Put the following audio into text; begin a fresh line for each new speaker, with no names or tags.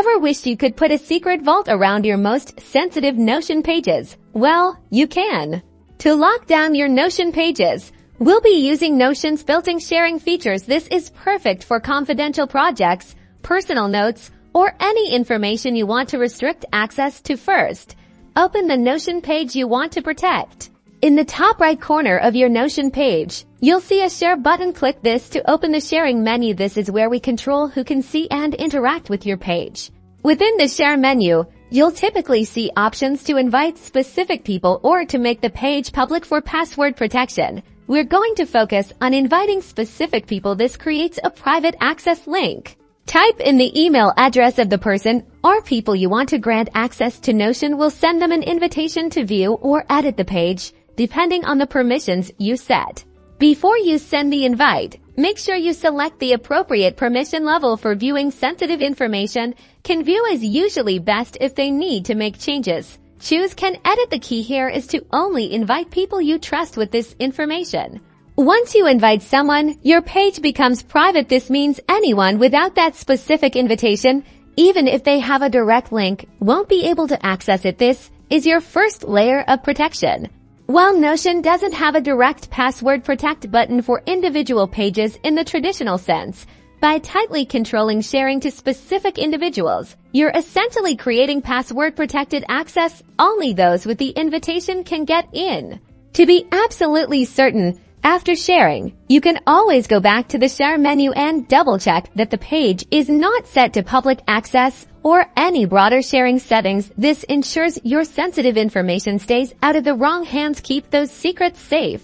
Ever wished you could put a secret vault around your most sensitive Notion pages? Well, you can. To lock down your Notion pages, we'll be using Notion's built-in sharing features. This is perfect for confidential projects, personal notes, or any information you want to restrict access to. First, open the Notion page you want to protect. In the top right corner of your Notion page, you'll see a Share button. Click this to open the sharing menu. This is where we control who can see and interact with your page. Within the Share menu, you'll typically see options to invite specific people or to make the page public for password protection. We're going to focus on inviting specific people. This creates a private access link. Type in the email address of the person or people you want to grant access to. Notion will send them an invitation to view or edit the page, depending on the permissions you set. Before you send the invite, make sure you select the appropriate permission level for viewing. Sensitive information can view is usually best if they need to make changes. Choose Can Edit. The key here is to only invite people you trust with this information. Once you invite someone, your page becomes private. This means anyone without that specific invitation, even if they have a direct link, won't be able to access it. This is your first layer of protection. While Notion doesn't have a direct password protect button for individual pages in the traditional sense, by tightly controlling sharing to specific individuals, you're essentially creating password-protected access. Only those with the invitation can get in. To be absolutely certain, after sharing, you can always go back to the Share menu and double-check that the page is not set to public access or any broader sharing settings. This ensures your sensitive information stays out of the wrong hands. Keep those secrets safe.